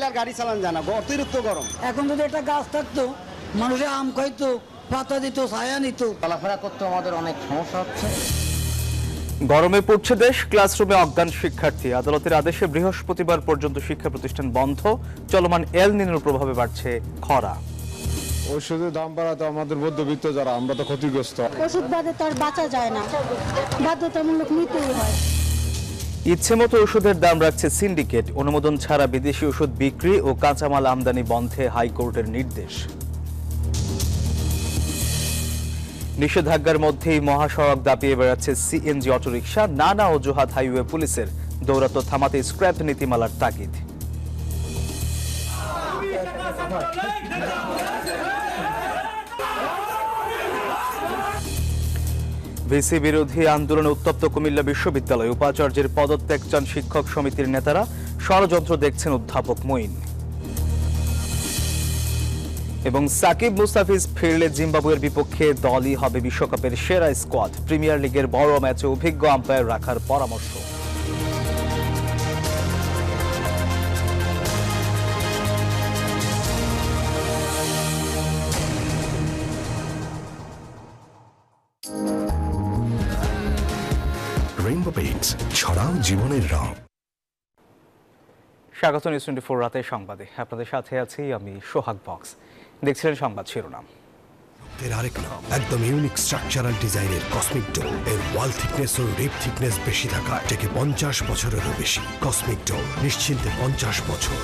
আর গাড়ি চালানো যায় না, অতিরিক্ত গরম। এখন যদি একটা গাছ থাকতো, মানুষের আম খাইতো, পাতা দিত, ছায়া নিত, চলাফেরা করতে আমাদের অনেক সমস্যা হচ্ছে। গরমে পড়ছে দেশ, ক্লাসরুমে অজ্ঞান শিক্ষার্থী। আদালতের আদেশে বৃহস্পতিবার পর্যন্ত শিক্ষা প্রতিষ্ঠান বন্ধ। চলমান এল নিনোর প্রভাবে বাড়ছে খরা। ওষুধের দাম বাড়াতে আমাদের মধ্যবিত্ত যারা, আমরা তো ক্ষতিগ্রস্ত। ওষুধ বাদে তো আর বাঁচা যায় না, বাধ্যতামূলক নিতেই হয়। ইচ্ছে মতো ওষুধের দাম রাখছে সিন্ডিকেট। অনুমোদন ছাড়া বিদেশি ওষুধ বিক্রি ও কাঁচামাল আমদানি বন্ধে হাইকোর্টের নির্দেশ। নিষেধাজ্ঞার মধ্যেই মহাসড়ক দাপিয়ে বেড়াচ্ছে সিএনজি অটোরিকশা। নানা অজুহাত হাইওয়ে পুলিশের। দৌরাত্ম্য থামাতে স্ক্র্যাপ নীতিমালার তাগিদ। ভিসি বিরোধী আন্দোলনে উত্তপ্ত কুমিল্লা বিশ্ববিদ্যালয়। উপাচার্যের পদত্যাগ চান শিক্ষক সমিতির নেতারা। ষড়যন্ত্র দেখছেন অধ্যাপক মঈন। এবং সাকিব মুস্তাফিজ ফিরলে জিম্বাবুয়ের বিপক্ষে দলই হবে বিশ্বকাপের সেরা স্কোয়াড। প্রিমিয়ার লিগের বড় ম্যাচে অভিজ্ঞ আম্পায়ার রাখার পরামর্শ। রেইনবো পেইন্টস, ছড়াও জীবনের রং। স্বাগত নিউজ 24 রাতের সংবাদে। আপনাদের সাথে আছি আমি সোহাগ বক্স। দেখছিলেন সংবাদ শিরোনাম। এর আরেক নাম, একদম ইউনিক স্ট্রাকচারাল ডিজাইনের কসমিক ডোর। এর ওয়াল থিকনেস ও রিপ থিকনেস বেশি থাকা, থেকে 50 বছরেরও বেশি। কসমিক ডোর, নিশ্চিন্তে 50 বছর।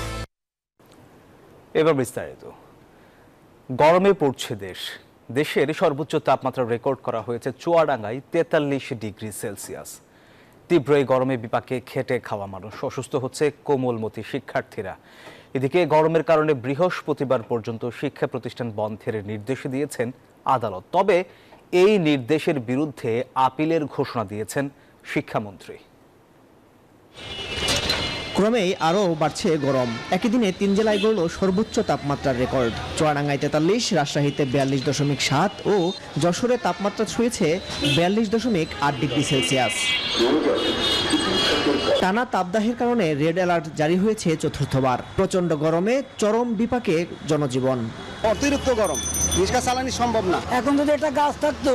এবার বিস্তারিত। গরমে পড়ছে দেশ। দেশের সর্বোচ্চ তাপমাত্রা রেকর্ড করা হয়েছে চুয়াডাঙ্গায় 43 ডিগ্রি সেলসিয়াস। তীব্র এই গরমে বিপাকে খেটে খাওয়া মানুষ, অসুস্থ হচ্ছে কোমলমতি শিক্ষার্থীরা। এদিকে গরমের কারণে বৃহস্পতিবার পর্যন্ত শিক্ষা প্রতিষ্ঠান বন্ধের নির্দেশ দিয়েছেন আদালত। তবে এই নির্দেশের বিরুদ্ধে আপিলের ঘোষণা দিয়েছেন শিক্ষামন্ত্রী। ক্রমেই আরও বাড়ছে গরম। একই দিনে 3 জেলায় গড়ল সর্বোচ্চ তাপমাত্রার রেকর্ড। চুয়াডাঙ্গায় 43, রাজশাহীতে 42.7 ও যশোরে তাপমাত্রা ছুঁয়েছে 42.8 ডিগ্রি সেলসিয়াস। টানা তাপদাহের কারণে রেড অ্যালার্ট জারি হয়েছে চতুর্থবার। প্রচণ্ড গরমে চরম বিপাকে জনজীবন। অতিরিক্ত গরম, রিক্সা চালানো সম্ভব না। এখন যদি একটা গাছ থাকতো,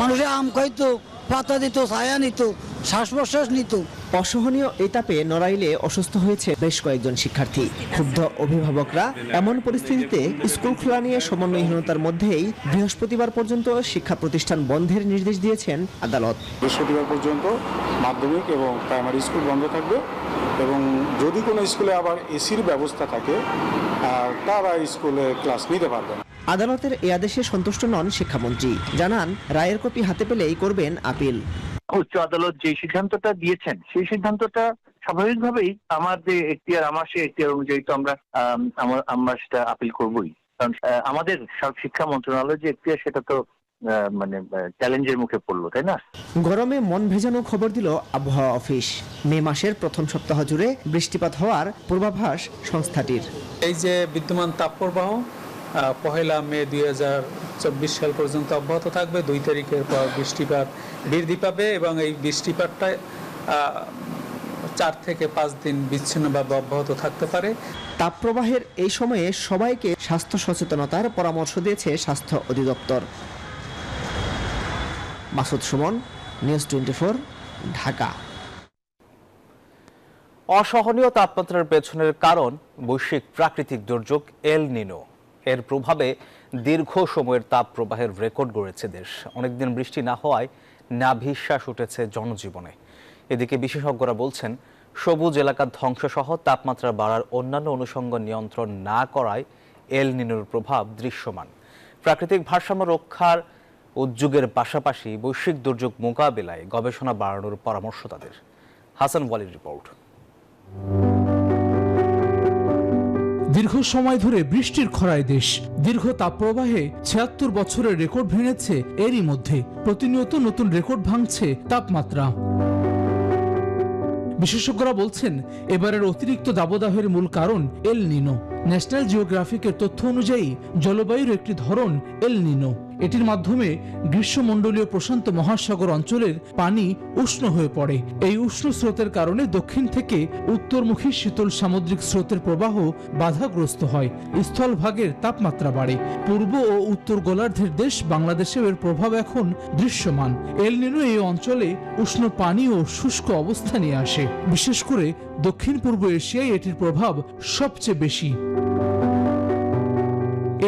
মানুষের আম খাইতো, পাতা দিত, ছায়া নিত, শ্বাস প্রশ্বাস নিত। অসহনীয় এই তাপে নড়াইলে অসুস্থ হয়েছে বেশ কয়েকজন শিক্ষার্থী। ক্ষুব্ধ অভিভাবকরা এমন পরিস্থিতিতে স্কুল খোলা নিয়ে সমন্বয়হীনতার মধ্যেই বৃহস্পতিবার পর্যন্ত শিক্ষা প্রতিষ্ঠান বন্ধের নির্দেশ দিয়েছেন আদালত। বৃহস্পতিবার পর্যন্ত মাধ্যমিক এবং প্রাইমারি স্কুল বন্ধ থাকবে, এবং যদি কোনো স্কুলে আবার এসির ব্যবস্থা থাকে তারা স্কুলে ক্লাস নিতে পারবেন। আদালতের এই আদেশে সন্তুষ্ট নন শিক্ষামন্ত্রী। জানান, রায়ের কপি হাতে পেলেই করবেন আপিল। উচ্চ আদালত যে সিদ্ধান্তটা দিয়েছেন সেই সিদ্ধান্তটা স্বাভাবিকভাবেই আমার যে এখতিয়ার, আমার সেই এখতিয়ার অনুযায়ী তো আমরা সেটা আপিল করবই। কারণ আমাদের শিক্ষা মন্ত্রণালয়ের যে এখতিয়ার সেটা তো মানে চ্যালেঞ্জের মুখে পড়লো, তাই না? গরমে মন ভেজানো খবর দিল আবহাওয়া অফিস। মে মাসের প্রথম সপ্তাহ জুড়ে বৃষ্টিপাত হওয়ার পূর্বাভাস সংস্থাটির। এই যে বিদ্যমান তাপপ্রবাহ 1 মে 2024 সাল পর্যন্ত অব্যাহত থাকবে। 2 তারিখের পর বৃষ্টিপাত বৃদ্ধি পাবে এবং এই বৃষ্টিপাতটা 4 থেকে 5 দিন বিচ্ছিন্নভাবে অব্যাহত থাকতে পারে। তাপপ্রবাহের এই সময়ে সবাইকে স্বাস্থ্য সচেতনতার পরামর্শ দিয়েছে স্বাস্থ্য অধিদপ্তর। মাসুদ সুমন, নিউজ 24, ঢাকা। অসহনীয় তাপমাত্রার পেছনের কারণ বৈশ্বিক প্রাকৃতিক দুর্যোগ এল নিনো। এর প্রভাবে দীর্ঘ সময়ের তাপ প্রবাহের রেকর্ড গড়েছে দেশ। অনেকদিন বৃষ্টি না হওয়ায় নাভিশ্বাস উঠেছে জনজীবনে। এদিকে বিশেষজ্ঞরা বলছেন, সবুজ এলাকা ধ্বংসসহ তাপমাত্রা বাড়ার অন্যান্য অনুষঙ্গ নিয়ন্ত্রণ না করায় এল নিনোর প্রভাব দৃশ্যমান। প্রাকৃতিক ভারসাম্য রক্ষার উদ্যোগের পাশাপাশি বৈশ্বিক দুর্যোগ মোকাবেলায় গবেষণা বাড়ানোর পরামর্শ তাদের। হাসান ওয়ালির রিপোর্ট। দীর্ঘ সময় ধরে বৃষ্টির খরায় দেশ। দীর্ঘ তাপপ্রবাহে 76 বছরের রেকর্ড ভেঙেছে। এরই মধ্যে প্রতিনিয়ত নতুন রেকর্ড ভাঙছে তাপমাত্রা। বিশেষজ্ঞরা বলছেন, এবারের অতিরিক্ত দাবদাহের মূল কারণ এল নিনো। ন্যাশনাল জিওগ্রাফিকের তথ্য অনুযায়ী জলবায়ুর একটি ধরন এল নিনো। এটির মাধ্যমে গ্রীষ্মমণ্ডলীয় প্রশান্ত মহাসাগর অঞ্চলের পানি উষ্ণ হয়ে পড়ে। এই উষ্ণ স্রোতের কারণে দক্ষিণ থেকে উত্তরমুখী শীতল সামুদ্রিক স্রোতের প্রবাহ বাধাগ্রস্ত হয়, স্থলভাগের তাপমাত্রা বাড়ে। পূর্ব ও উত্তর গোলার্ধের দেশ বাংলাদেশেও এর প্রভাব এখন দৃশ্যমান। এল নিনো এই অঞ্চলে উষ্ণ পানি ও শুষ্ক অবস্থা নিয়ে আসে। বিশেষ করে দক্ষিণ পূর্ব এশিয়ায় এটির প্রভাব সবচেয়ে বেশি।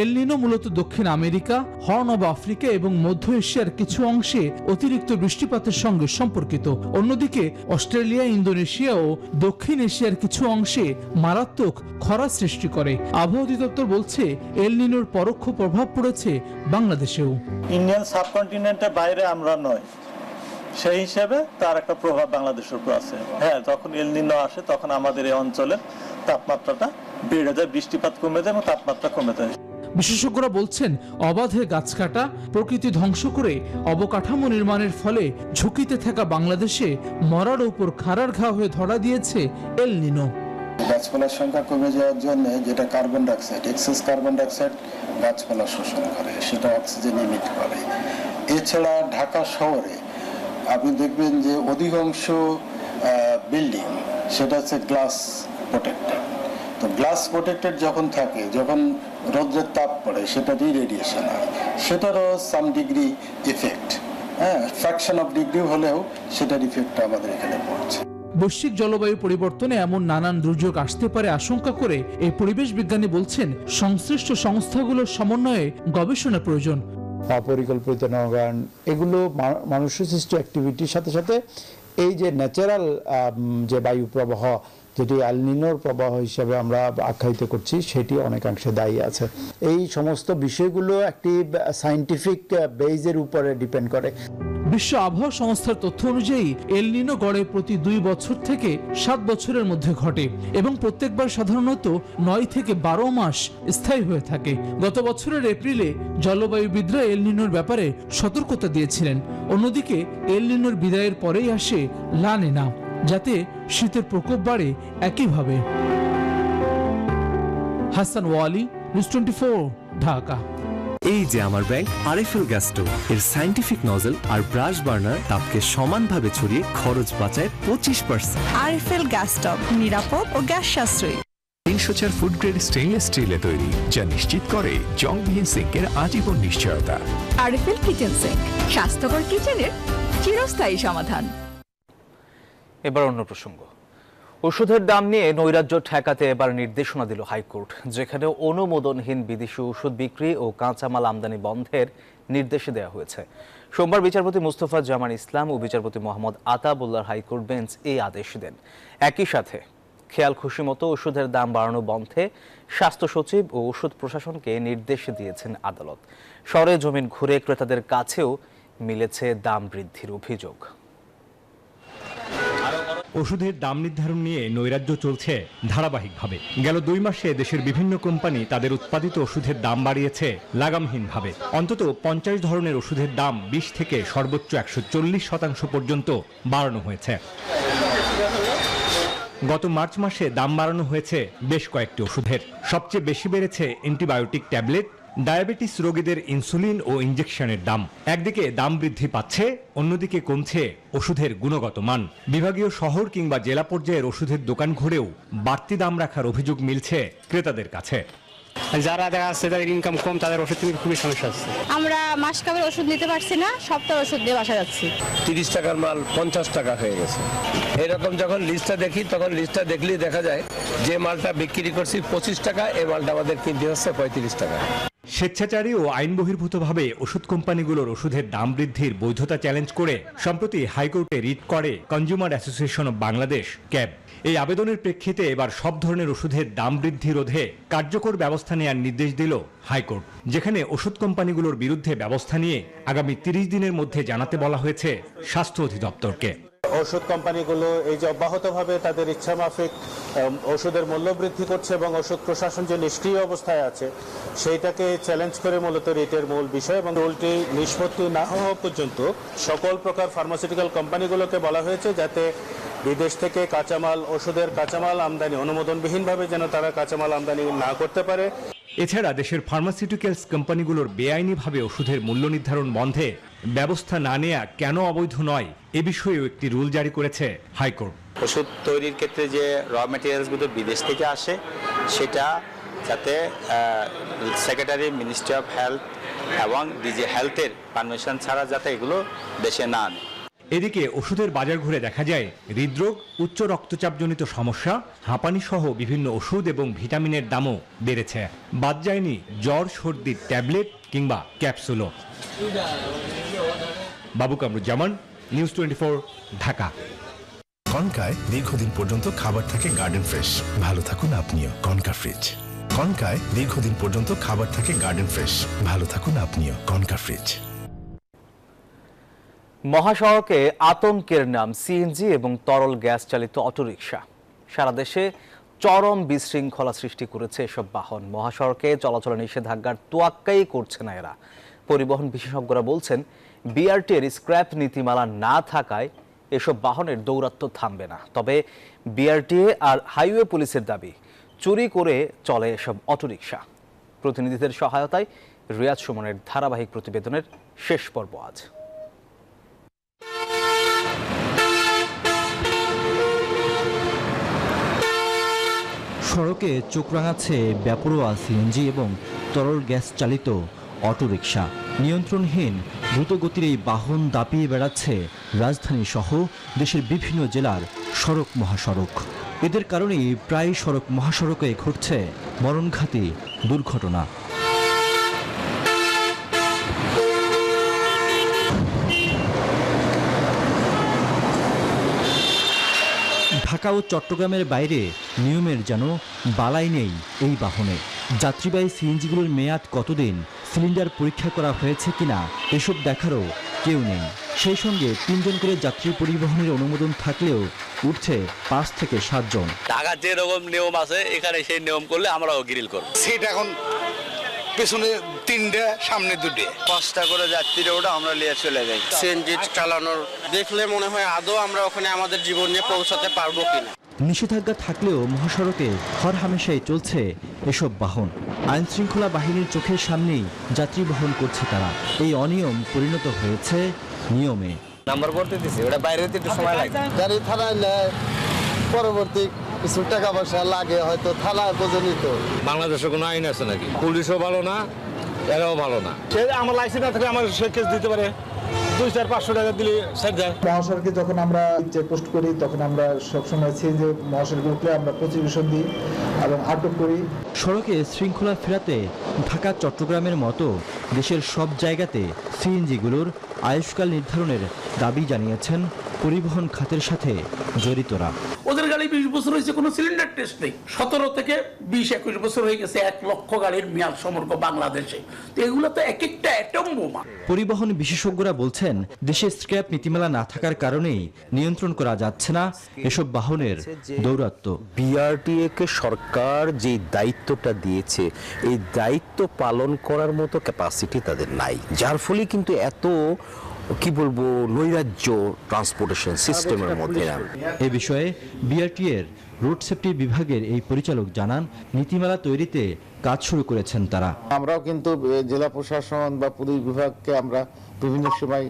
এল নিনো মূলত দক্ষিণ আমেরিকা, হর্ন অব আফ্রিকা এবং মধ্য এশিয়ার কিছু অংশে অতিরিক্ত বৃষ্টিপাতের সঙ্গে সম্পর্কিত। অন্যদিকে অস্ট্রেলিয়া, ইন্দোনেশিয়া ও দক্ষিণ এশিয়ার কিছু অংশে মারাত্মক খরা সৃষ্টি করে। আবহাওয়া অধিদপ্তর বলছে এল নিনোর পরোক্ষ প্রভাব পড়েছে বাংলাদেশেও। ইন্ডিয়ান সাবকন্টিনেন্টের বাইরে আমরা নয়, সেই হিসেবে তার একটা প্রভাব বাংলাদেশের উপর আছে। হ্যাঁ, যখন এল নিনো আসে তখন আমাদের এই অঞ্চলের তাপমাত্রাটা বেড়ে যায়, বৃষ্টিপাত কমে যায় এবং তাপমাত্রা কমে যায়। বিশেষজ্ঞরা বলছেন অবাধে গাছ কাটা, প্রকৃতি ধ্বংস করে অবকাঠামো নির্মাণের ফলে ঝুঁকিতে থাকা বাংলাদেশে মরার উপর খাড়ার ঘা হয়ে ধরা দিয়েছে এল নিনো। গাছপালার সংখ্যা কমে যাওয়ার জন্য যেটা carbon dioxide, excess carbon dioxide গাছপালা শোষণ করে, সেটা অক্সিজেন ইমিট করে। এছাড়া ঢাকা শহরে আপনি দেখবেন যে অধিকাংশ বিল্ডিং সেটা হচ্ছে গ্লাস প্রোটেক্টেড। তো গ্লাস প্রোটেক্টেড যখন থাকে, যখন রৌদ্রের তাপ পড়ে, সেটারই রেডিয়েশন হয়, সেটারও some degree effect, fraction of degree হলেও সেটার ইফেক্টটা আমাদের এখানে পড়ছে। বৈশ্বিক জলবায়ু পরিবর্তনে এমন নানান দুর্যোগ আসতে পারে আশঙ্কা করে এই পরিবেশ বিজ্ঞানী বলছেন সংশ্লিষ্ট সংস্থাগুলোর সমন্বয়ে গবেষণা প্রয়োজন। অপরিকল্পিত নগরায়ণ এগুলো মানুষের সৃষ্ট অ্যাক্টিভিটির সাথে সাথে এই যে ন্যাচারাল যে বায়ু প্রবাহ, যেটি এল নিনোর প্রবাহ হিসেবে আমরা আখ্যায়িত করছি, সেটি অনেকাংশে দায়ী আছে। এই সমস্ত বিষয়গুলো একটি সায়েন্টিফিক বেজের উপরে ডিপেন্ড করে। বিশ্ব আবহাওয়া সংস্থার তথ্য অনুযায়ী এল নিনো গড়ে প্রতি 2 বছর থেকে 7 বছরের মধ্যে ঘটে এবং প্রত্যেকবার সাধারণত 9 থেকে 12 মাস স্থায়ী হয়ে থাকে। গত বছরের এপ্রিলে জলবায়ুবিদরা এল নিনোর ব্যাপারে সতর্কতা দিয়েছিলেন। অন্যদিকে এল নিনোর বিদায়ের পরেই আসে লা নিনা, যাতে শীতের প্রকোপ বাড়ে একইভাবে। হাসান ওয়ালি, নিউজ 24, ঢাকা। এই যে আমার ব্যাংক আরএফএল গ্যাস স্টোভ, এর সায়েন্টিফিক নজল আর ব্রাশ বার্নার তাপকে সমানভাবে ছড়িয়ে খরচ বাঁচায় 25%। আরএফএল গ্যাস স্টোভ নিরাপদ ও গ্যাস সাশ্রয়ী। 304 ফুড গ্রেড স্টেইনলেস স্টিলে তৈরি, যা নিশ্চিত করে জংবিহীন সিঙ্কের আজীবন নিশ্চয়তা। আরএফএল কিচেন সিঙ্ক, স্বাস্থ্যকর কিচেনের চিরস্থায়ী সমাধান। এবার অন্য প্রসঙ্গ। ওষুধের দাম নিয়ে নৈরাজ্য ঠেকাতে এবার নির্দেশনা দিল হাইকোর্ট, যেখানে অনুমোদনহীন বিদেশি ওষুধ বিক্রি ও কাঁচামাল আমদানি বন্ধের নির্দেশ দেওয়া হয়েছে। সোমবার বিচারপতি মুস্তফা জামান ইসলাম ও বিচারপতি মোহাম্মদ আতাবুল্লাহর হাইকোর্ট বেঞ্চ এই আদেশ দেন। একই সাথে খেয়াল খুশি মতো ওষুধের দাম বাড়ানো বন্ধে স্বাস্থ্য সচিব ও ওষুধ প্রশাসনকে নির্দেশ দিয়েছেন আদালত। শহরে জমিন ঘুরে ক্রেতাদের কাছেও মিলেছে দাম বৃদ্ধির অভিযোগ। ওষুধের দাম নির্ধারণ নিয়ে নৈরাজ্য চলছে ধারাবাহিকভাবে। গেল 2 মাসে দেশের বিভিন্ন কোম্পানি তাদের উৎপাদিত ওষুধের দাম বাড়িয়েছে লাগামহীনভাবে। অন্তত 50 ধরনের ওষুধের দাম 20 থেকে সর্বোচ্চ 140% পর্যন্ত বাড়ানো হয়েছে। গত মার্চ মাসে দাম বাড়ানো হয়েছে বেশ কয়েকটি ওষুধের। সবচেয়ে বেশি বেড়েছে অ্যান্টিবায়োটিক ট্যাবলেট, ডায়াবেটিস রোগীদের ইনসুলিন ও ইনজেকশনের দাম। একদিকে দাম বৃদ্ধি পাচ্ছে, অন্যদিকে কমছে ওষুধের গুণগত মান। বিভাগীয় শহর কিংবা জেলা পর্যায়ের ওষুধের দোকান ঘুরেও বাড়তি দাম রাখার অভিযোগ মিলছে ক্রেতাদের কাছে। যারা দেখা যাচ্ছে তাদের ইনকাম কম, তাদের ওষুধ নিতে খুবই সমস্যা হচ্ছে। আমরা মাস কাবের ওষুধ নিতে পারছি না, সপ্তাহ ওষুধ দিয়ে বাসা যাচ্ছি। 30 টাকার মাল 50 টাকা হয়ে গেছে। এরকম যখন লিস্টটা দেখি, তখন লিস্টটা দেখলেই দেখা যায় যে মালটা বিক্রি করছি 25 টাকা, এই মালটা আমাদের কিনতে হচ্ছে 35 টাকা। স্বেচ্ছাচারী ও আইন বহির্ভূতভাবে ওষুধ কোম্পানিগুলোর ওষুধের দাম বৃদ্ধির বৈধতা চ্যালেঞ্জ করে সম্প্রতি হাইকোর্টে রিট করে consumer association of Bangladesh, cab. এই আবেদনের প্রেক্ষিতে এবার সব ধরনের ওষুধের দাম বৃদ্ধি রোধে কার্যকর ব্যবস্থা নেওয়ার নির্দেশ দিল হাইকোর্ট, যেখানে ওষুধ কোম্পানিগুলোর বিরুদ্ধে ব্যবস্থা নিয়ে আগামী 30 দিনের মধ্যে জানাতে বলা হয়েছে স্বাস্থ্য অধিদপ্তরকে। ওষুধ কোম্পানিগুলো এই যে অব্যাহতভাবে তাদের ইচ্ছা মাফিক ওষুধের মূল্য বৃদ্ধি করছে এবং ওষুধ প্রশাসন যে নিষ্ক্রিয় অবস্থায় আছে, সেইটাকে চ্যালেঞ্জ করে মূলত রিটের মূল বিষয়। এবং রুলটি নিষ্পত্তি না হওয়া পর্যন্ত সকল প্রকার ফার্মাসিউটিক্যাল কোম্পানিগুলোকে বলা হয়েছে যাতে বিদেশ থেকে কাঁচামাল, ওষুধের কাঁচামাল আমদানি অনুমোদনবিহীনভাবে যেন তারা কাঁচামাল আমদানি না করতে পারে। এছাড়া দেশের ফার্মাসিউটিক্যালস কোম্পানিগুলোর বেআইনিভাবে ওষুধের মূল্য নির্ধারণ বন্ধে ব্যবস্থা না নেওয়া কেন অবৈধ নয় এ বিষয়েও একটি রুল জারি করেছে হাইকোর্ট। ওষুধ তৈরির ক্ষেত্রে যে র মেটেরিয়ালসগুলো বিদেশ থেকে আসে সেটা যাতে সেক্রেটারি মিনিস্ট্রি অফ হেলথ এবং ডিজি হেলথের পারমিশন ছাড়া যাতে এগুলো দেশে না আনে। এদিকে ওষুধের বাজার ঘুরে দেখা যায় হৃদরোগ, উচ্চ রক্তচাপজনিত সমস্যা, হাঁপানি সহ বিভিন্ন ওষুধ এবং ভিটামিনের দামও বেড়েছে। বাদ যায়নি জ্বর সর্দির ট্যাবলেট কিংবা ক্যাপসুলও। বাবু কামরুজ্জামান, নিউজ 24, ঢাকা। কনকায় দীর্ঘদিন পর্যন্ত খাবার থাকে গার্ডেন ফ্রেশ। ভালো থাকুন আপনিও কনকা ফ্রিজ। কনকায় দীর্ঘদিন পর্যন্ত খাবার থাকে গার্ডেন ফ্রেশ। ভালো থাকুন আপনিও কনকা ফ্রিজ। মহাসড়কে আতঙ্কের নাম সিএনজি এবং তরল গ্যাস চালিত অটোরিকশা। সারা দেশে চরম বিশৃঙ্খলা সৃষ্টি করেছে এসব বাহন। মহাসড়কে চলাচলে নিষেধাজ্ঞার তোয়াক্কাই করছে না এরা। পরিবহন বিশেষজ্ঞরা বলছেন, বিআরটির স্ক্র্যাপ নীতিমালা না থাকায় এসব বাহনের দৌরাত্ম্য থামবে না। তবে বিআরটিএ আর হাইওয়ে পুলিশের দাবি, চুরি করে চলে এসব অটোরিকশা। প্রতিনিধিদের সহায়তায় রিয়াজ সুমনের ধারাবাহিক প্রতিবেদনের শেষ পর্ব আজ। সড়কে চোখ রাঙাচ্ছে বেপরোয়া সিএনজি এবং তরল গ্যাস চালিত অটোরিকশা। নিয়ন্ত্রণহীন দ্রুতগতির এই বাহন দাপিয়ে বেড়াচ্ছে রাজধানী সহ দেশের বিভিন্ন জেলার সড়ক মহাসড়ক। এদের কারণেই প্রায় সড়ক মহাসড়কে ঘটছে মরণঘাতী দুর্ঘটনা। ঢাকা ও চট্টগ্রামের বাইরে নিয়মের যেন বালাই নেই এই বাহনে। যাত্রীবাহী সিএনজিগুলোর মেয়াদ কতদিন, সিলিন্ডার পরীক্ষা করা হয়েছে কিনা এসব দেখারও কেউ নেই। সেই সঙ্গে 3 জন করে যাত্রী পরিবহনের অনুমোদন থাকলেও উঠছে 5 থেকে 7 জন। ঢাকা যেরকম নিয়ম আছে এখানে সেই নিয়ম করলে আমরাও গ্রিল করব। সেটা এখন পেছনে 3টে, সামনে 2টে, 5টা করে যাত্রীরা ওটা আমরা নিয়ে চলে যাই। সিএনজি চালানোর দেখলে মনে হয় আদৌ আমরা ওখানে আমাদের জীবন নিয়ে পৌঁছাতে পারবো কিনা। নিষেধাজ্ঞা থাকলেও মহাসড়কে হরহামেশাই চলছে এসব বাহন। আইন শৃঙ্খলা বাহিনীর চোখের সামনেই যাত্রী বহন করছে তারা। এই অনিয়ম পরিণত হয়েছে নিয়মে। নাম্বার করতে দিছে, ওটা বাইরে হতে একটু সময় লাগে। গাড়ি থানায় নেয়, পরবর্তী কিছু টাকা পয়সা লাগে, হয়তো থানায় পর্যন্ত। বাংলাদেশে কোনো আইন আছে নাকি? পুলিশও ভালো না, এরাও ভালো না। সে আমার লাইসেন্স না থাকলে আমার সে কেস দিতে পারে, 200-500 টাকা দিলে সাইড যায়। মহাসড়কে যখন আমরা চেকপোস্ট করি তখন আমরা সবসময় সিএনজি মহাসড়কে উঠলে আমরা প্রতিবেশন দিই এবং আটক করি। সড়কে শৃঙ্খলা ফেরাতে ঢাকা চট্টগ্রামের মতো দেশের সব জায়গাতে সিএনজিগুলোর আয়ুষ্কাল নির্ধারণের দাবি জানিয়েছেন পরিবহন খাতের সাথে জড়িতরা। ওদের গাড়ি 20 বছর হয়েছে, কোনো সিলিন্ডার টেস্ট নেই। 17 থেকে 20-21 বছর হয়ে গেছে 1 লক্ষ গাড়ির মেয়াদ সমগ্র বাংলাদেশে। তো এগুলো তো এক একটা অ্যাটম বোমা। পরিবহন বিশেষজ্ঞরা বলছেন, দেশে স্ক্র্যাপ নীতিমালা না থাকার কারণেই নিয়ন্ত্রণ করা যাচ্ছে না এসব বাহনের দৌরাত্ম্য। বিআরটিএ কে সরকার যে দায়িত্বটা দিয়েছে, এই দায়িত্ব পালন করার মতো ক্যাপাসিটি তাদের নাই, যার ফলে কিন্তু এত কি বলবো নৈরাজ্য ট্রান্সপোর্টেশন সিস্টেমের মধ্যে। এ বিষয়ে বিআরটিএর রোড সেফটি বিভাগের এই পরিচালক জানান, নীতিমালা তৈরিতে কাজ শুরু করেছেন তারা। আমরাও কিন্তু জেলা প্রশাসন বা পুলিশ বিভাগকে আমরা বিভিন্ন সময়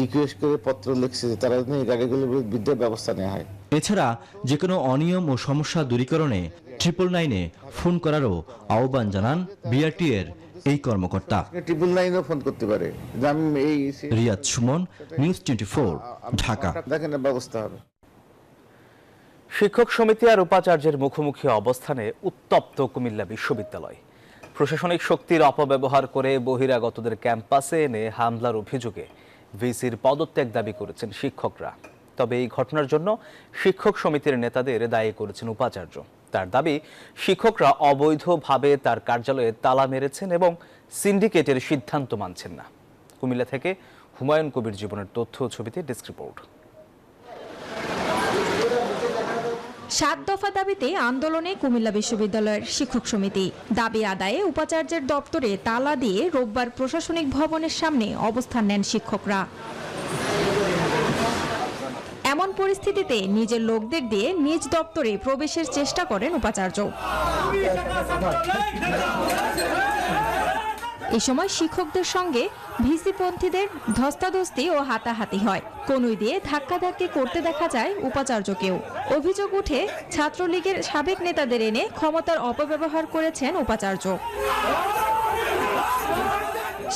রিকোয়েস্ট করে পত্র লিখছি যে তারা এই গাড়িগুলোর বিরুদ্ধে ব্যবস্থা নেওয়া হয়। এছাড়া যে কোনো অনিয়ম ও সমস্যা দূরীকরণে 999-এ ফোন করারও আহ্বান জানান বিআরটিএর এই কর্মকর্তা। 999-ও ফোন করতে পারে। রিয়াজ সুমন, নিউজ 24, ঢাকা। দেখেন ব্যবস্থা হবে। শিক্ষক সমিতি আর উপাচার্যের মুখোমুখি অবস্থানে উত্তপ্ত কুমিল্লা বিশ্ববিদ্যালয়। প্রশাসনিক শক্তির অপব্যবহার করে বহিরাগতদের ক্যাম্পাসে এনে হামলার অভিযোগে ভিসির পদত্যাগ দাবি করেছেন শিক্ষকরা। তবে এই ঘটনার জন্য শিক্ষক সমিতির নেতাদের দায়ী করেছেন উপাচার্য। তার দাবি, শিক্ষকরা অবৈধভাবে তার কার্যালয়ে তালা মেরেছেন এবং সিন্ডিকেটের সিদ্ধান্ত মানছেন না। কুমিল্লা থেকে হুমায়ুন কবির জীবনের তথ্য ও ছবিতে ডেস্ক রিপোর্ট। 7 দফা দাবিতে আন্দোলনে কুমিল্লা বিশ্ববিদ্যালয়ের শিক্ষক সমিতি। দাবি আদায়ে উপাচার্যের দপ্তরে তালা দিয়ে রোববার প্রশাসনিক ভবনের সামনে অবস্থান নেন শিক্ষকরা। এমন পরিস্থিতিতে নিজের লোকদের দিয়ে নিজ দপ্তরে প্রবেশের চেষ্টা করেন উপাচার্য। এ সময় শিক্ষকদের সঙ্গে ভিসিপন্থীদের ধস্তাধস্তি ও হাতাহাতি হয়। কনুই দিয়ে ধাক্কাধাক্কি করতে দেখা যায় উপাচার্যকেও। অভিযোগ উঠে ছাত্রলীগের সাবেক নেতাদের এনে ক্ষমতার অপব্যবহার করেছেন উপাচার্য।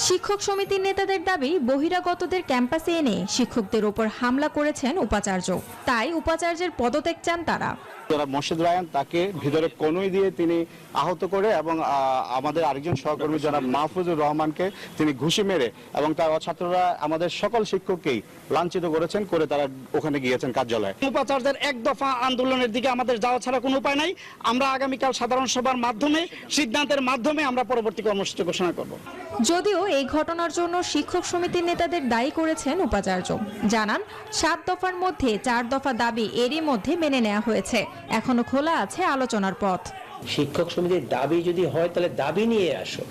শিক্ষক সমিতির নেতাদের দাবি, বহিরাগতদের ক্যাম্পাসে এনে শিক্ষকদের ওপর হামলা করেছেন উপাচার্য। তাই উপাচার্যের পদত্যাগ চান তারা। যারা মোর্শেদ রায়ান তাকে ভিতরে কনুই দিয়ে তিনি আহত করে এবং আমাদের আরেকজন সহকর্মী যারা মাহফুজুর রহমানকে তিনি ঘুষি মেরে এবং তার ছাত্ররা আমাদের সকল শিক্ষককেই লাঞ্ছিত করেছেন, করে তারা ওখানে গিয়েছেন কার্যালয়ে। উপাচার্যের এক দফা আন্দোলনের দিকে আমাদের যাওয়া ছাড়া কোনো উপায় নাই। আমরা আগামীকাল সাধারণ সভার মাধ্যমে সিদ্ধান্তের মাধ্যমে আমরা পরবর্তী কর্মসূচি ঘোষণা করব। যদিও এই ঘটনার জন্য শিক্ষক সমিতির নেতাদের দায়ী করেছেন উপাচার্য। জানান, 7 দফার মধ্যে 4 দফা দাবি এরই মধ্যে মেনে নেওয়া হয়েছে। এখনো খোলা আছে আলোচনার পথ। শিক্ষক সমিতির দাবি যদি হয় তাহলে দাবি নিয়ে আসো।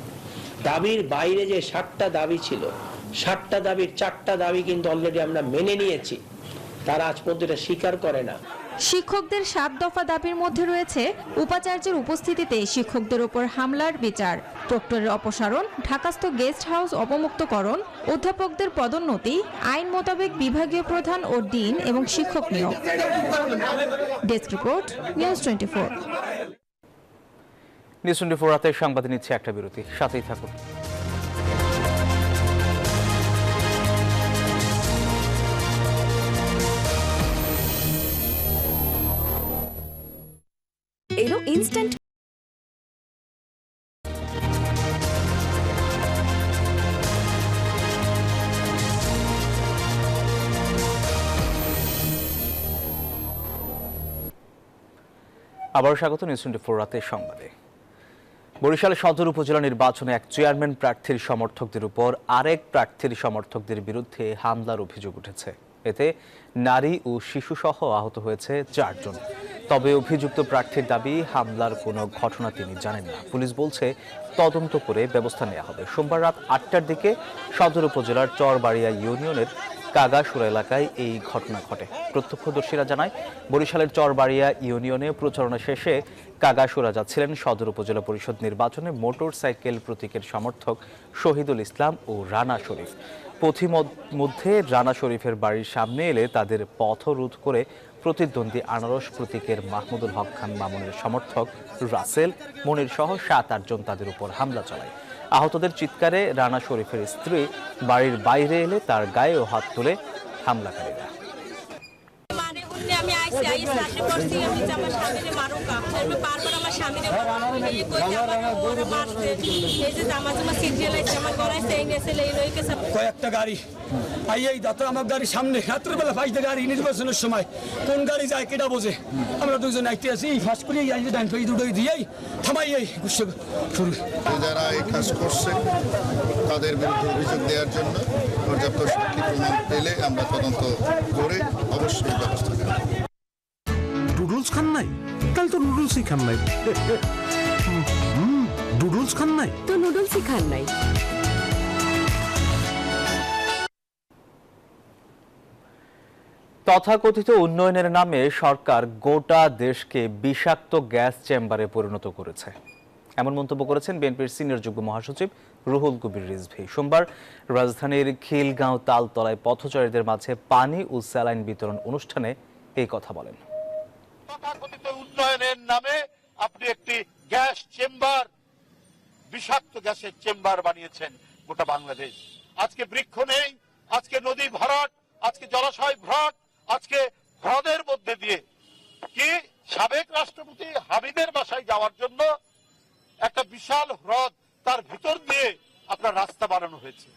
দাবির বাইরে যে 7টা দাবি ছিল, 7টা দাবির 4টা দাবি কিন্তু অলরেডি আমরা মেনে নিয়েছি। তারা আজ পর্যন্ত এটা স্বীকার করে না। শিক্ষকদের 7 দফা দাবির মধ্যে রয়েছে উপাচার্যের উপস্থিতিতে শিক্ষকদের উপর হামলার বিচার, প্রক্টরের অপসারণ, ঢাকাস্থ গেস্ট হাউস অবমুক্তকরণ, অধ্যাপকদের পদোন্নতি, আইন মোতাবেক বিভাগীয় প্রধান ও ডিন এবং শিক্ষক নিয়োগ। Desk report, news 24। নিউজ 24 রাতের সংবাদে নিচ্ছে একটা বিরতি, সাথেই থাকুন। এলো ইনস্ট্যান্ট আবারও স্বাগত নিউজ 24 রাতের সংবাদে। বরিশাল সদর উপজেলা নির্বাচনে এক চেয়ারম্যান প্রার্থীর সমর্থকদের উপর আরেক প্রার্থীর সমর্থকদের বিরুদ্ধে হামলার অভিযোগ উঠেছে। এতে নারী ও শিশুসহ আহত হয়েছে 4 জন। তবে অভিযুক্ত প্রার্থীর দাবি, হামলার কোনো ঘটনা তিনি জানেন না। পুলিশ বলছে তদন্ত করে ব্যবস্থা নেওয়া হবে। সোমবার রাত 8টার দিকে সদর উপজেলার চরবাড়িয়া ইউনিয়নের কাগাসুরা এলাকায় এই ঘটনা ঘটে। প্রত্যক্ষদর্শীরা জানায়, বরিশালের চরবাড়িয়া ইউনিয়নে প্রচারণা শেষে কাগাসুরা যাচ্ছিলেন সদর উপজেলা পরিষদ নির্বাচনে মোটর সাইকেল প্রতীকের সমর্থক শহীদুল ইসলাম ও রানা শরীফ। পথিমধ্যে রানা শরীফের বাড়ির সামনে এলে তাদের পথরোধ করে প্রতিদ্বন্দ্বী আনারস প্রতীকের মাহমুদুল হক খান মামুনের সমর্থক রাসেল মনির সহ 7-8 জন তাদের উপর হামলা চালায়। আহতদের চিৎকারে রানা শরীফের স্ত্রী বাড়ির বাইরে এলে তার গায়েও হাত তুলে হামলাকারীরা। আমি আইসি সামনে পড়ছি, আমি আমার স্বামীরে মারুকা বারবার আমার স্বামীরে এই কইতে আমাকে ওরে মারছে। এই যে জামা সিরিয়াল আছে আমার গড়াইছে, এই নেছে লই লই কে সব কয়েকটা গাড়ি এই দাঁত আমার গাড়ির সামনে রাত্রেবেলা 5টা গাড়ি নির্বাচনের সময় কোন গাড়ি যায় কেটা বোঝে। আমরা দুজন আইতে আছি, ফাঁস করে এই যে ডান পেয়ে দুটোই দিয়েই থামাই এই গুচ্ছ শুরু। যারা এই কাজ করছে তাদের বিরুদ্ধে অভিযোগ দেওয়ার জন্য পর্যাপ্ত সাক্ষী প্রমাণ পেলে আমরা তদন্ত করে অবশ্যই ব্যবস্থা নেব। নুডলস খান নাই? তাহলে তো নুডলসই খান নাই। নুডলস খান নাই তো নুডলসই খান নাই। তথাকথিত উন্নয়নের নামে সরকার গোটা দেশকে বিষাক্ত গ্যাস চেম্বারে পরিণত করেছে, এমন মন্তব্য করেছেন বিএনপির সিনিয়র যুগ্ম মহাসচিব রুহুল কবির রিজভী। সোমবার রাজধানীর খিলগাঁও তালতলায় পথচারীদের মাঝে পানি ও স্যালাইন বিতরণ অনুষ্ঠানে এই কথা বলেন। তথাকথিত উন্নয়নের নামে আপনি একটি গ্যাস চেম্বার, বিষাক্ত গ্যাসের চেম্বার বানিয়েছেন গোটা বাংলাদেশ। আজকে বৃক্ষ নেই, আজকে নদী ভরাট, আজকে জলাশয় ভরাট, আজকে হ্রদের মধ্যে দিয়ে কি সাবেক রাষ্ট্রপতি হামিদের বাসায় যাওয়ার জন্য একটা বিশাল হ্রদ, তার ভিতর দিয়ে আপনার রাস্তা বানানো হয়েছে।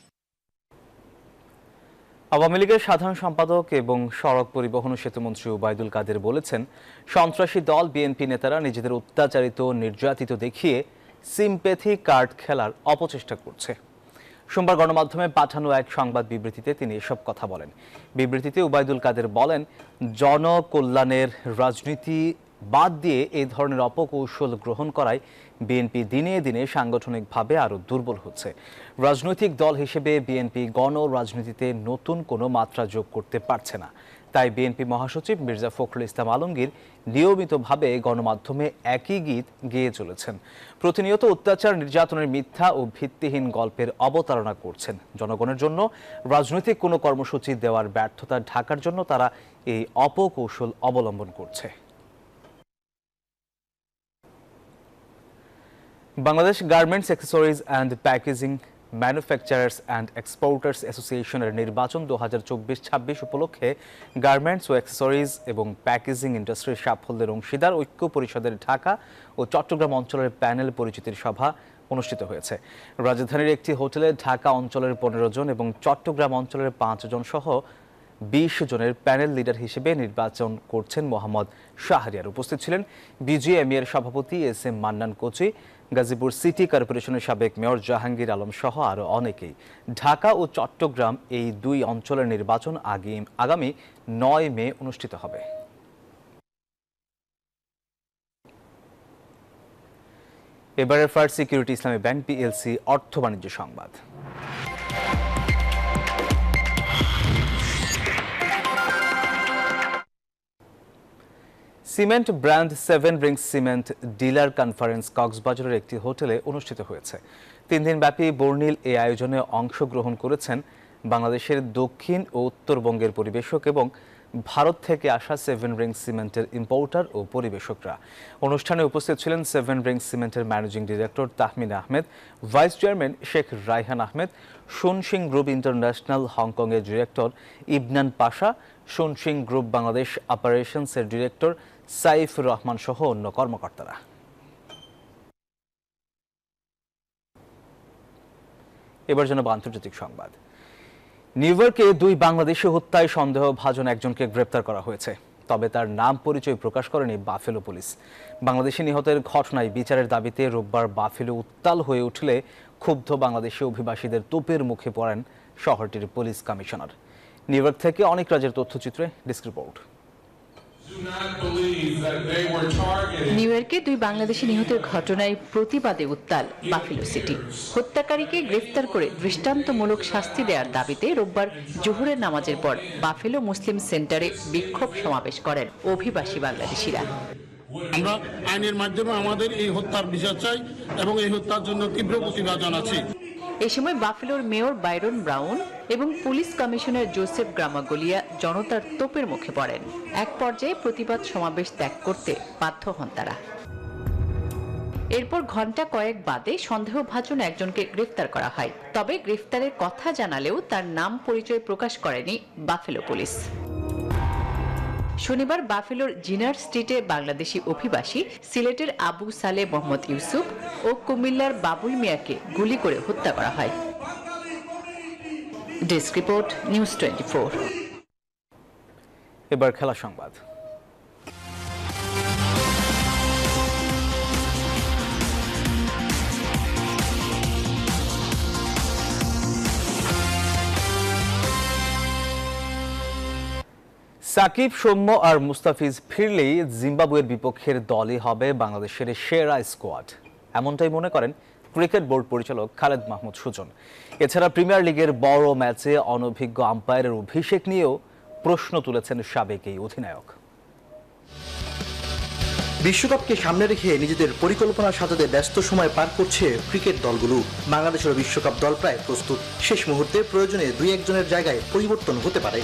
আওয়ামী লীগের সাধারণ সম্পাদক এবং সড়ক পরিবহন ও সেতুমন্ত্রী ওবায়দুল কাদের বলেছেন, সন্ত্রাসী দল বিএনপি নেতারা নিজেদের অত্যাচারিত নির্যাতিত দেখিয়ে সিম্প্যাথি কার্ড খেলার অপচেষ্টা করছে। সোমবার গণমাধ্যমে পাঠানো এক সংবাদ বিবৃতিতে তিনি এসব কথা বলেন। বিবৃতিতে ওবায়দুল কাদের বলেন, জনকল্যাণের রাজনীতি বাদ দিয়ে এই ধরনের অপকৌশল গ্রহণ করায় বিএনপি দিনে দিনে সাংগঠনিকভাবে আরও দুর্বল হচ্ছে। রাজনৈতিক দল হিসেবে বিএনপি গণ রাজনীতিতে নতুন কোনো মাত্রা যোগ করতে পারছে না। তাই বিএনপি মহাসচিব মির্জা ফখরুল ইসলাম আলমগীর নিয়মিতভাবে গণমাধ্যমে একই গীত গেয়ে চলেছেন। প্রতিনিয়ত অত্যাচার, নির্যাতনের মিথ্যা ও ভিত্তিহীন গল্পের অবতারণা করছেন। জনগণের জন্য রাজনৈতিক কোনো কর্মসূচি দেওয়ার ব্যর্থতা ঢাকার জন্য তারা এই অপকৌশল অবলম্বন করছে। Bangladesh garments, accessories and packaging manufacturers and exporters অ্যাসোসিয়েশনের নির্বাচন 2024-26 উপলক্ষে গার্মেন্টস ও অ্যাক্সেসরিজ এবং প্যাকেজিং ইন্ডাস্ট্রির সাফল্যের অংশীদার ঐক্য পরিষদের ঢাকা ও চট্টগ্রাম অঞ্চলের প্যানেল পরিচিতির সভা অনুষ্ঠিত হয়েছে। রাজধানীর একটি হোটেলে ঢাকা অঞ্চলের 15 জন এবং চট্টগ্রাম অঞ্চলের 5 জন সহ 20 জনের প্যানেল লিডার হিসেবে নির্বাচন করছেন মোহাম্মদ শাহরিয়ার। উপস্থিত ছিলেন বিজিএমইএ এর সভাপতি S M Mannan Kochi, Gazipur city কর্পোরেশনের সাবেক মেয়র জাহাঙ্গীর আলম সহ আরও অনেকেই। ঢাকা ও চট্টগ্রাম এই দুই অঞ্চলের নির্বাচন আগামী 9 মে অনুষ্ঠিত হবে। এবারে ফার্স্ট সিকিউরিটি ইসলামী ব্যাংক পিএলসি অর্থ বাণিজ্য সংবাদ। Cement brand 7 Rings cement dealer conference কক্সবাজারের একটি হোটেলে অনুষ্ঠিত হয়েছে। 3 দিনব্যাপী বর্ণিল এই আয়োজনে অংশগ্রহণ করেছেন বাংলাদেশের দক্ষিণ ও উত্তরবঙ্গের পরিবেশক এবং ভারত থেকে আসা 7 রিংস সিমেন্টের ইম্পোর্টার ও পরিবেশকরা। অনুষ্ঠানে উপস্থিত ছিলেন 7 রিংস সিমেন্টের managing director Tahmina Ahmed, vice chairman Sheikh Raihan Ahmed, Shunshing Group International হংকংয়ের director Ibnan Pasha, Shunshing Group Bangladesh অপারেশনসের ডিরেক্টর সাইফুর রহমান সহ অন্য কর্মকর্তারা। এবার জানাবো আন্তর্জাতিক সংবাদ। নিউ ইয়র্কে 2 বাংলাদেশি হত্যায় সন্দেহভাজন একজনকে গ্রেপ্তার করা হয়েছে, তবে তার নাম পরিচয় প্রকাশ করেনি বাফেলো পুলিশ। বাংলাদেশি নিহতের ঘটনায় বিচারের দাবিতে রোববার বাফেলো উত্তাল হয়ে উঠলে ক্ষুব্ধ বাংলাদেশি অভিবাসীদের তোপের মুখে পড়েন শহরটির পুলিশ কমিশনার। নিউ ইয়র্ক থেকে অনেক রাজের তথ্যচিত্রে ডেস্ক রিপোর্ট। নিউ ইয়র্কে 2 বাংলাদেশি নিহতের ঘটনায় প্রতিবাদে উত্তাল বাফেলো সিটি। হত্যাকারীকে গ্রেফতার করে দৃষ্টান্তমূলক শাস্তি দেওয়ার দাবিতে রোববার জোহরের নামাজের পর বাফেলো মুসলিম সেন্টারে বিক্ষোভ সমাবেশ করেন অভিবাসী বাংলাদেশিরা। আমরা আইনের মাধ্যমে আমাদের এই হত্যার বিচার চাই এবং এই হত্যার জন্য তীব্র প্রতিবাদ জানাচ্ছি। এ সময় বাফেলোর মেয়র বাইরন ব্রাউন এবং পুলিশ কমিশনার জোসেফ গ্রামাগোলিয়া জনতার তোপের মুখে পড়েন। এক পর্যায়ে প্রতিবাদ সমাবেশ ত্যাগ করতে বাধ্য হন তারা। এরপর ঘণ্টা কয়েক বাদে সন্দেহভাজন একজনকে গ্রেফতার করা হয়, তবে গ্রেফতারের কথা জানালেও তার নাম পরিচয় প্রকাশ করেনি বাফেলো পুলিশ। শনিবার বাফেলোর জিনার স্ট্রিটে বাংলাদেশি অভিবাসী সিলেটের আবু সালে মোহাম্মদ ইউসুফ ও কুমিল্লার বাবুল মিয়াকে গুলি করে হত্যা করা হয়। Desk report, news 24। এবার খেলা সংবাদ। সাকিব, সৌম্য আর মুস্তাফিজ ফিরলেই জিম্বাবুয়ের বিপক্ষের দলই হবে বাংলাদেশের সেরা স্কোয়াড, এমনটাই মনে করেন ক্রিকেট বোর্ড পরিচালক খালেদ মাহমুদ সুজন। এছাড়া প্রিমিয়ার লিগের বড় ম্যাচে অনভিজ্ঞ আম্পায়ারের অভিষেক নিয়েও প্রশ্ন তুলেছেন সাবেক এই অধিনায়ক। বিশ্বকাপকে সামনে রেখে নিজেদের পরিকল্পনা সাজাতে ব্যস্ত সময় পার করছে ক্রিকেট দলগুলো। বাংলাদেশের বিশ্বকাপ দল প্রায় প্রস্তুত, শেষ মুহূর্তে প্রয়োজনে 2-1 জনের জায়গায় পরিবর্তন হতে পারে।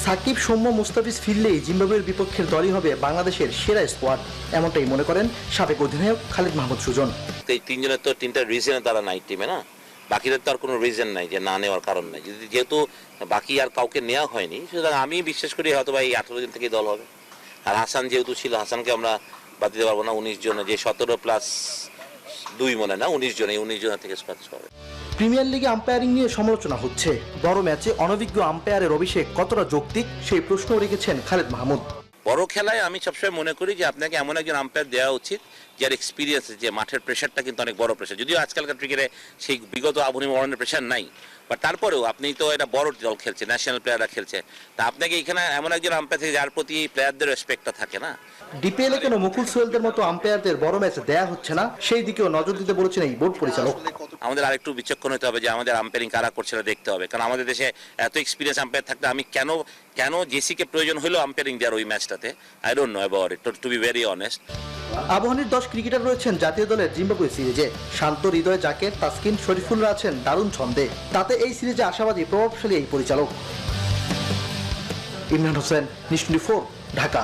সাকিব, সৌম্য, মুস্তাফিজ ফিরলেই জিম্বাবুয়ের বিপক্ষের দলই হবে বাংলাদেশের সেরা স্কোয়াড, এমনটাই মনে করেন সাবেক অধিনায়ক খালেদ মাহমুদ সুজন। এই 3 জনের তো 3টা রিজনে তারা নাই টিমে, না বাকিদের তো আর কোনো রিজন নাই যে না নেওয়ার কারণ নাই। যেহেতু বাকি আর কাউকে নেওয়া হয়নি, সুতরাং আমি বিশ্বাস করি হয়তো বা এই 18 জন থেকেই দল হবে। আর হাসান যেহেতু ছিল, হাসানকে আমরা বাদ দিতে পারবো না। 19 জন, যে 17+2 মনে না 19 জন, এই 19 জনের থেকে স্কোয়াড হবে। প্রিমিয়ার লিগে আম্পায়ারিং নিয়ে সমালোচনা হচ্ছে। বড় ম্যাচে অনভিজ্ঞ আম্পায়ারের অভিষেক কতটা যৌক্তিক, সেই প্রশ্ন রেখেছেন খালেদ মাহমুদ। বড় খেলায় আমি সবসময় মনে করি যে আপনাকে এমন একজন আম্পায়ার দেওয়া উচিত যার এক্সপিরিয়েন্স, যে মাঠের প্রেশারটা কিন্তু অনেক বড় প্রেশার। যদিও আজকালকার ক্রিকেটে সেই বিগত আবুনি মরণের প্রেশার নাই, বাট তারপরেও আপনি তো এটা বড় দল খেলছে, ন্যাশনাল প্লেয়াররা খেলছে, তা আপনাকে এখানে এমন একজন আম্পায়ার থেকে যার প্রতি প্লেয়ারদের রেসপেক্টটা থাকে না। ডিপিএল এ কেন মুকুল সোহেলদের মতো আম্পায়ারদের বড় ম্যাচ দেয়া হচ্ছে না, সেই দিকেও নজর দিতে বলেছেন এই বোর্ড পরিচালক। আমাদের আরেকটু বিচক্ষণ হতে হবে যে আমাদের আম্পায়ারিং কারা করছে দেখতে হবে, কারণ আমাদের দেশে এত এক্সপিরিয়েন্স আম্পায়ার থাকলে আমি কেন জেসিকে প্রয়োজন হলো আম্পায়ারিং দেওয়ার ওই ম্যাচটাতে, I don't know about it, to be very honest. আবাহনীর 10 ক্রিকেটার রয়েছেন জাতীয় দলের জিম্বাবুয়ে সিরিজে। শান্ত, হৃদয়, জাকের, তাসকিন, শরীফুলরা আছেন দারুণ ছন্দে। তাতে এই সিরিজে আশাবাদী প্রভাবশালী এই পরিচালক। ইমরান হোসেন, নিউজ 24, ঢাকা।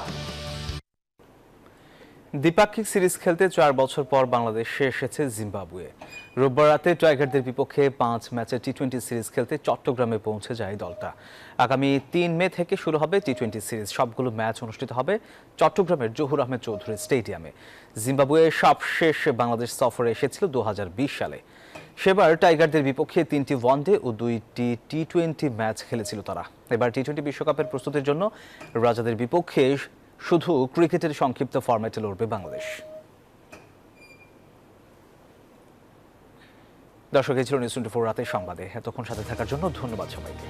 দ্বিপাক্ষিক সিরিজ খেলতে 4 বছর পর বাংলাদেশে এসেছে জিম্বাবুয়ে। রোববার রাতে টাইগারদের বিপক্ষে 5 ম্যাচের টি-20 সিরিজ খেলতে চট্টগ্রামে পৌঁছে যায় দলটা। আগামী 3 মে থেকে শুরু হবে টি-20 সিরিজ। সবগুলো ম্যাচ অনুষ্ঠিত হবে চট্টগ্রামের জহুর আহমেদ চৌধুরী স্টেডিয়ামে। জিম্বাবুয়ে সবশেষ বাংলাদেশ সফরে এসেছিল 2020 সালে। সেবার টাইগারদের বিপক্ষে 3টি ওয়ানডে ও 2টি টি-20 ম্যাচ খেলেছিল তারা। এবার টি-20 বিশ্বকাপের প্রস্তুতির জন্য রাজাদের বিপক্ষে শুধু ক্রিকেটের সংক্ষিপ্ত ফরম্যাটে লড়বে বাংলাদেশ। দর্শক, এই ছিল নিউজ 24 রাতের সংবাদে। এতক্ষণ সাথে থাকার জন্য ধন্যবাদ সবাইকে।